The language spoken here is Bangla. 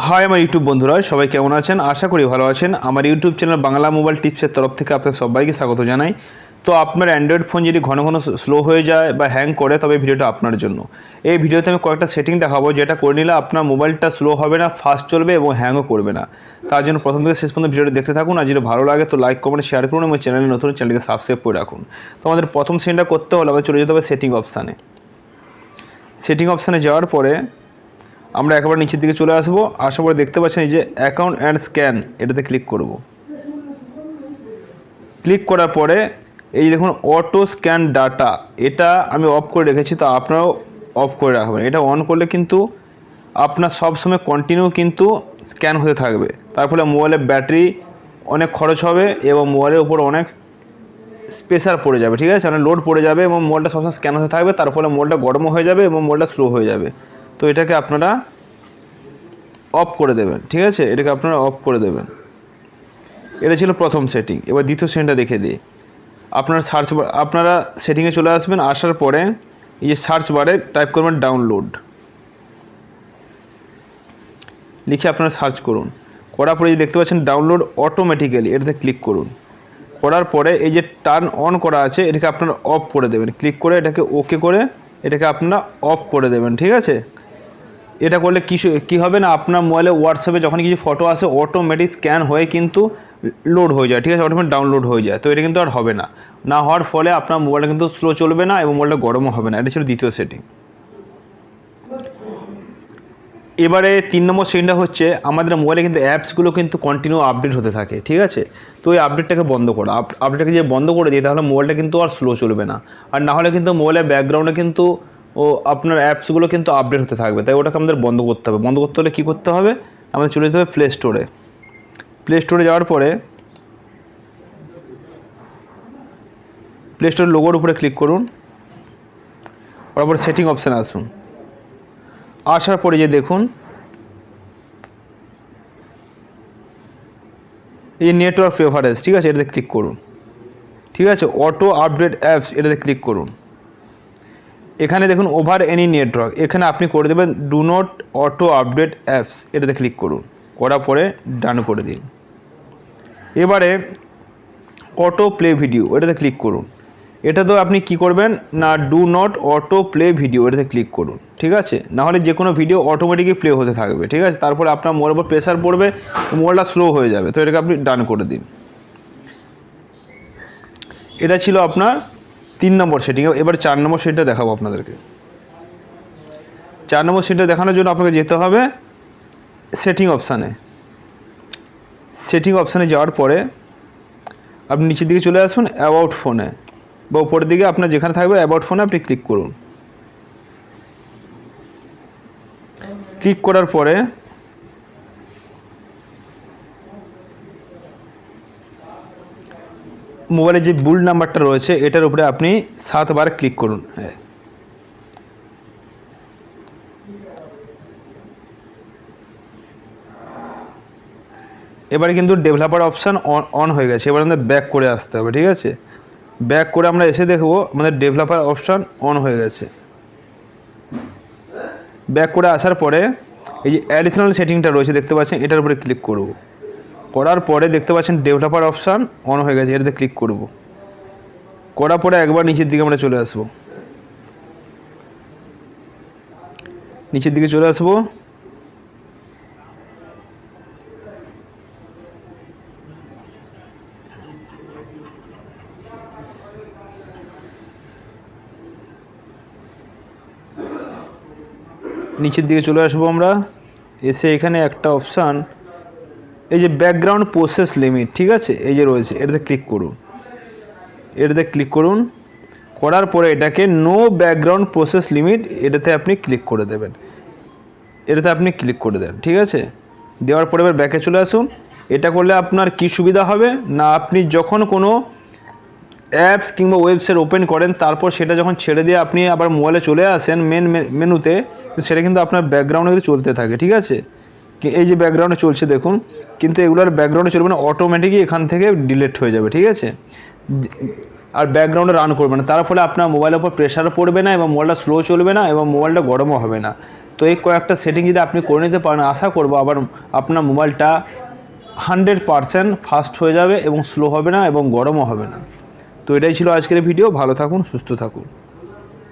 হাই আমার ইউটিউব বন্ধুরা, সবাই কেমন আছেন? আশা করি ভালো আছেন। আমার ইউটিউব চ্যানেল বাংলা মোবাইল টিপসের তরফ থেকে আপনাদের সবাইকে স্বাগত জানাই। তো আপনার অ্যান্ড্রয়েড ফোন যদি ঘন ঘন স্লো হয়ে যায় বা হ্যাং করে, তবে ভিডিওটা আপনার জন্য। এই ভিডিওতে আমি কয়েকটা সেটিং দেখাবো, যেটা করে নিলে আপনার মোবাইলটা স্লো হবে না, ফাস্ট চলবে এবং হ্যাংও করবে না। তার জন্য প্রথম থেকে শেষ পর্যন্ত ভিডিওটা দেখতে থাকুন। আর যদি ভালো লাগে তো লাইক কমেন্ট শেয়ার করুন এবং চ্যানেলে নতুন চ্যানেলকে সাবস্ক্রাইব করে রাখুন। তো আমাদের প্রথম সেটিংটা করতে হলে আমাদের চলে যেতে হবে সেটিং অপশানে। সেটিং অপশানে যাওয়ার পরে আমরা একেবারে নিচের দিকে চলে আসবো। আসার পরে দেখতে পাচ্ছেন এই যে অ্যাকাউন্ট অ্যান্ড স্ক্যান, এটাতে ক্লিক করব। ক্লিক করার পরে এই যে দেখুন অটো স্ক্যান ডাটা, এটা আমি অফ করে রেখেছি, তো আপনারাও অফ করে রাখবেন। এটা অন করলে কিন্তু আপনার সবসময় কন্টিনিউ কিন্তু স্ক্যান হতে থাকবে। তার ফলে মোবাইলের ব্যাটারি অনেক খরচ হবে এবং মোবাইলের উপর অনেক প্রেসার পড়ে যাবে, ঠিক আছে, মানে লোড পড়ে যাবে এবং মোবাইলটা সবসময় স্ক্যান হতে থাকবে। তার ফলে মোবাইলটা গরমও হয়ে যাবে এবং মোবাইলটা স্লো হয়ে যাবে। তো এটাকে আপনারা অফ করে দেবেন, ঠিক আছে, এটাকে আপনারা অফ করে দেবেন। এটা ছিল প্রথম সেটিং। এবার দ্বিতীয় সেটিংটা দেখে দিই। আপনারা সেটিংয়ে চলে আসবেন। আসার পরে এই যে সার্চ বারে টাইপ করবেন ডাউনলোড, লিখে আপনারা সার্চ করুন। করার পরে যে দেখতে পাচ্ছেন ডাউনলোড অটোমেটিক্যালি, এটাতে ক্লিক করুন। করার পরে এই যে টার্ন অন করা আছে, এটাকে আপনারা অফ করে দেবেন। ক্লিক করে এটাকে ওকে করে এটাকে আপনারা অফ করে দেবেন, ঠিক আছে। এটা করলে কী হবে না, আপনার মোবাইলে হোয়াটসঅ্যাপে যখন কিছু ফটো আসে অটোমেটিক স্ক্যান হয়ে কিন্তু লোড হয়ে যায়, ঠিক আছে, অটোমেটিক ডাউনলোড হয়ে যায়। তো এটা কিন্তু আর হবে না। না হওয়ার ফলে আপনার মোবাইলটা কিন্তু স্লো চলবে না এবং মোবাইলটা গরমও হবে না। এটা ছিল দ্বিতীয় সেটিং। এবারে 3 নম্বর সেটিংটা হচ্ছে আমাদের মোবাইলে কিন্তু অ্যাপসগুলো কিন্তু কন্টিনিউ আপডেট হতে থাকে, ঠিক আছে। তো এই আপডেটটাকে বন্ধ করা, আপডেটটাকে যে বন্ধ করে দিই, তাহলে মোবাইলটা কিন্তু আর স্লো চলবে না। আর না হলে কিন্তু মোবাইলের ব্যাকগ্রাউন্ডে কিন্তু আপনার অ্যাপসগুলো কিন্তু আপডেট হতে থাকবে। তাই ওটাকে আমাদের বন্ধ করতে হবে। বন্ধ করতে হলে কী করতে হবে, আমাদের চলে যেতে হবে প্লে স্টোরে। প্লে স্টোরে যাওয়ার পরে প্লে স্টোর লোগোর উপরে ক্লিক করুন। তারপর সেটিং অপশানে আসুন। আসার পরে যে দেখুন এই নেটওয়ার্ক প্রেফারেন্স, ঠিক আছে, এটাতে ক্লিক করুন। ঠিক আছে, অটো আপডেট অ্যাপস, এটাতে ক্লিক করুন। এখানে দেখুন ওভার এনি নেটওয়ার্ক, এখানে আপনি করে দেবেন do not auto update apps, এটাতে ক্লিক করুন। করার পরে ডান করে দিন। এবারে অটো প্লে ভিডিও, এটাতে ক্লিক করুন। এটা তো আপনি কি করবেন না, do not auto play video, এটাতে ক্লিক করুন, ঠিক আছে। নাহলে যে কোনো ভিডিও অটোমেটিকই প্লে হতে থাকবে, ঠিক আছে। তারপরে আপনার মোবাইলের উপর প্রেসার পড়বে, মোবাইলটা স্লো হয়ে যাবে। তো এটাকে আপনি ডান করে দিন। এটা ছিল আপনার 3 নম্বর সেটিং। এবার 4 নম্বর সেটিংটা দেখাবো আপনাদেরকে। 4 নম্বর সেটিংটা দেখানোর জন্য আপনাকে যেতে হবে সেটিং অপশানে। সেটিং অপশানে যাওয়ার পরে আপনি নিচের দিকে চলে আসুন, অ্যাবাউট ফোনে বা উপরের দিকে আপনার যেখানে থাকবে অ্যাবাউট ফোনে আপনি ক্লিক করুন। ক্লিক করার পরে মোবাইলে যে বুল নাম্বারটা রয়েছে এটার উপরে আপনি 7 বার ক্লিক করুন। হ্যাঁ, এবারে কিন্তু ডেভেলপার অপশান অন হয়ে গেছে। এবার আমাদের ব্যাক করে আসতে হবে, ঠিক আছে। ব্যাক করে আমরা এসে দেখব আমাদের ডেভেলপার অপশান অন হয়ে গেছে। ব্যাক করে আসার পরে এই যে অ্যাডিশনাল সেটিংটা রয়েছে দেখতে পাচ্ছেন, এটার উপরে ক্লিক করব। করার পরে দেখতে পাচ্ছেন ডেভেলপার অপশান অন হয়ে গেছে, এটাতে ক্লিক করব। করার পরে একবার নিচের দিকে আমরা চলে আসব। নিচের দিকে চলে আসব। নিচের দিকে চলে আসবো আমরা। এসে এখানে একটা অপশান এই যে ব্যাকগ্রাউন্ড প্রসেস লিমিট, ঠিক আছে, এই যে রয়েছে, এটাতে ক্লিক করুন। এটাতে ক্লিক করুন। করার পরে এটাকে নো ব্যাকগ্রাউন্ড প্রসেস লিমিট, এটাতে আপনি ক্লিক করে দেবেন। এটাতে আপনি ক্লিক করে দেন, ঠিক আছে। দেওয়ার পরে এবার ব্যাকে চলে আসুন। এটা করলে আপনার কি সুবিধা হবে না, আপনি যখন কোনো অ্যাপস কিংবা ওয়েবসাইট ওপেন করেন, তারপর সেটা যখন ছেড়ে দিয়ে আপনি আবার মোবাইলে চলে আসেন মেন মেনুতে, সেটা কিন্তু আপনার ব্যাকগ্রাউন্ডে কিন্তু চলতে থাকে, ঠিক আছে। এই যে ব্যাকগ্রাউন্ডে চলছে দেখুন, কিন্তু এগুলোর ব্যাকগ্রাউন্ডে চলবে না, অটোমেটিকই এখান থেকে ডিলিট হয়ে যাবে, ঠিক আছে। আর ব্যাকগ্রাউন্ডে রান করবে না, তার ফলে আপনার মোবাইলের উপর প্রেশারও পড়বে না এবং মোবাইলটা স্লো চলবে না এবং মোবাইলটা গরমও হবে না। তো এই কয়েকটা সেটিং যদি আপনি করে নিতে পারেন, আশা করবো আবার আপনার মোবাইলটা 100% ফাস্ট হয়ে যাবে এবং স্লো হবে না এবং গরমও হবে না। তো এটাই ছিল আজকের ভিডিও। ভালো থাকুন, সুস্থ থাকুন।